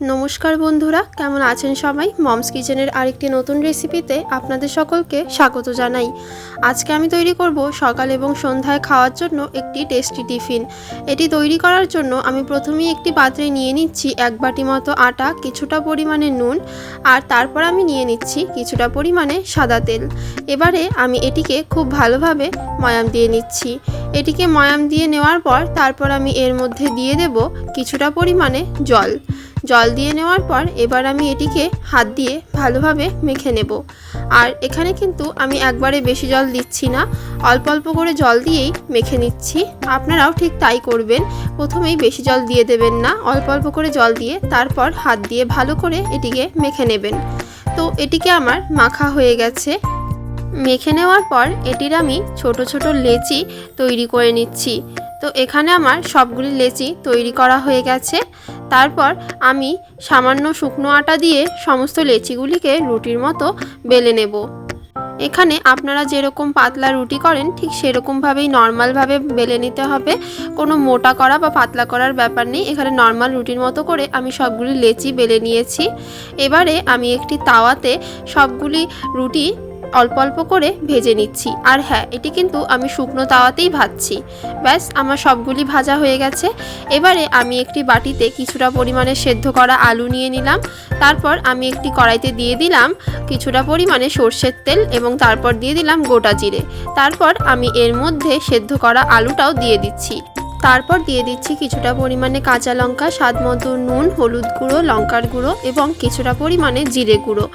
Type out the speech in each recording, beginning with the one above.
নমস্কার বন্ধুরা, কেমন আছেন সবাই? মমস কিচেনের আরেকটি নতুন রেসিপিতে আপনাদের সকলকে স্বাগত জানাই। আজকে আমি তৈরি করব সকাল এবং সন্ধ্যায় খাওয়ার জন্য একটি টেস্টি টিফিন। এটি তৈরি করার জন্য আমি প্রথমেই একটি পাত্রে নিয়ে নিচ্ছি 1 বাটি মতো আটা, কিছুটা পরিমাণে নুন, আর তারপর আমি নিয়ে নিচ্ছি কিছুটা পরিমাণে সাদা তেল। এবারে আমি এটিকে খুব ভালোভাবে ময়াম দিয়ে নিচ্ছি। এটিকে ময়াম দিয়ে নেওয়ার পর তারপর আমি এর মধ্যে দিয়ে দেব কিছুটা পরিমাণে জল দিয়ে নেওয়ার পর এবার আমি এটিকে হাত দিয়ে ভালোভাবে মেখে নেব। আর এখানে কিন্তু আমি একবারে বেশি জল দিচ্ছি না, অল্প অল্প করে জল দিয়েই মেখে নিচ্ছি। আপনারাও ঠিক তাই করবেন, প্রথমেই বেশি জল দিয়ে দেবেন না, অল্প অল্প করে জল দিয়ে তারপর হাত দিয়ে ভালো করে এটিকে মেখে নেবেন। তো এটিকে আমার মাখা হয়ে গেছে। মেখে নেওয়ার পর এটির আমি ছোট ছোট লেচি তৈরি করে নিচ্ছি। তো এখানে আমার সবগুলি লেচি তৈরি করা হয়ে গেছে। তারপর আমি সামান্য শুকনো আটা দিয়ে সমস্ত লেচিগুলিকে রুটির মতো বেলে নেব। এখানে আপনারা যেরকম পাতলা রুটি করেন ঠিক সেরকমভাবেই নর্মালভাবে বেলে নিতে হবে, কোনো মোটা করা বা পাতলা করার ব্যাপার নেই। এখানে নর্মাল রুটির মতো করে আমি সবগুলি লেচি বেলে নিয়েছি। এবারে আমি একটি তাওয়াতে সবগুলি রুটি অল্প অল্প করে ভেজে নিচ্ছি। আর হ্যাঁ, এটি কিন্তু আমি শুকনো তাওয়াতেই ভাজছি। ব্যাস, আমার সবগুলি ভাজা হয়ে গেছে। এবারে আমি একটি বাটিতে কিছুটা পরিমাণে সেদ্ধ করা আলু নিয়ে নিলাম। তারপর আমি একটি কড়াইতে দিয়ে দিলাম কিছুটা পরিমাণে সর্ষের তেল এবং তারপর দিয়ে দিলাম গোটা জিরে। তারপর আমি এর মধ্যে সেদ্ধ করা আলুটাও দিয়ে দিচ্ছি। তারপর দিয়ে দিচ্ছি কিছুটা পরিমাণে কাঁচা লঙ্কা, স্বাদ মতো নুন, হলুদ গুঁড়ো, লঙ্কার গুঁড়ো এবং কিছুটা পরিমাণে জিরে গুঁড়ো।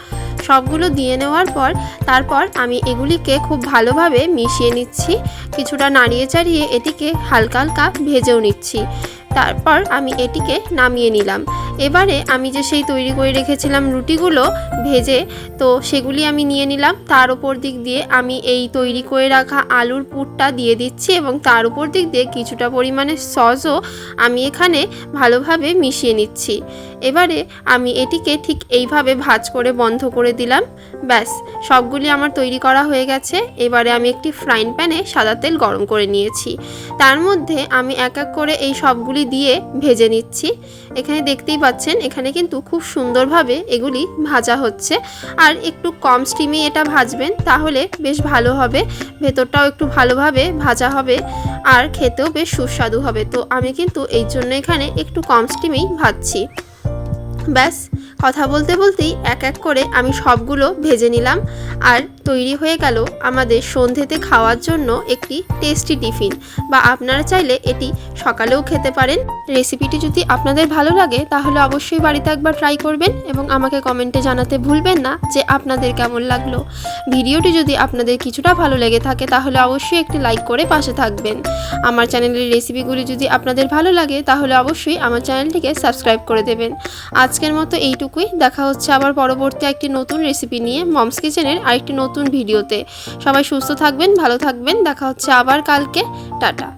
সবগুলো দিয়ে নেওয়ার পর তারপর আমি এগুলিকে খুব ভালোভাবে মিশিয়ে নিচ্ছি। কিছুটা নাড়িয়ে চাড়িয়ে এটিকে হালকা হালকা ভেজেও নিচ্ছি। তারপর আমি এটিকে নামিয়ে নিলাম। এবারে আমি যে সেই তৈরি করে রেখেছিলাম রুটিগুলো ভেজে, তো সেগুলি আমি নিয়ে নিলাম। তার উপর দিক দিয়ে আমি এই তৈরি করে রাখা আলুর পুরটা দিয়ে দিচ্ছি এবং তার উপর দিক দিয়ে কিছুটা পরিমাণে সসও আমি এখানে ভালোভাবে মিশিয়ে নিচ্ছি। এবারে আমি এটিকে ঠিক এইভাবে ভাঁজ করে বন্ধ করে দিলাম। ব্যাস, সবগুলি আমার তৈরি করা হয়ে গেছে। এবারে আমি একটি ফ্রাইং প্যানে সাদা তেল গরম করে নিয়েছি। তার মধ্যে আমি এক এক করে এই সবগুলি দিয়ে ভেজে নিচ্ছি। এখানে দেখতেই পাচ্ছেন, এখানে কিন্তু খুব সুন্দরভাবে এগুলি ভাজা হচ্ছে। আর একটু কম স্টিমে এটা ভাজবেন, তাহলে বেশ ভালো হবে, ভেতরটাও একটু ভালোভাবে ভাজা হবে আর খেতেও বেশ সুস্বাদু হবে। তো আমি কিন্তু এই জন্য এখানে একটু কম স্টিমেই ভাজছি। ব্যাস, কথা বলতে বলতেই এক এক করে আমি সবগুলো ভেজে নিলাম। আর তৈরি হয়ে গেল আমাদের সন্ধেতে খাওয়ার জন্য একটি টেস্টি টিফিন, বা আপনারা চাইলে এটি সকালেও খেতে পারেন। রেসিপিটি যদি আপনাদের ভালো লাগে তাহলে অবশ্যই বাড়িতে একবার ট্রাই করবেন এবং আমাকে কমেন্টে জানাতে ভুলবেন না যে আপনাদের কেমন লাগলো। ভিডিওটি যদি আপনাদের কিছুটা ভালো লেগে থাকে তাহলে অবশ্যই একটি লাইক করে পাশে থাকবেন। আমার চ্যানেলের রেসিপিগুলি যদি আপনাদের ভালো লাগে তাহলে অবশ্যই আমার চ্যানেলটিকে সাবস্ক্রাইব করে দেবেন। আজকের মতো এইটুকুই। দেখা হচ্ছে আবার পরবর্তী একটি নতুন রেসিপি নিয়ে মমস কিচেনের আরেকটি নতুন ভিডিওতে। সবাই সুস্থ থাকবেন, ভালো থাকবেন। দেখা হচ্ছে আবার কালকে। টাটা।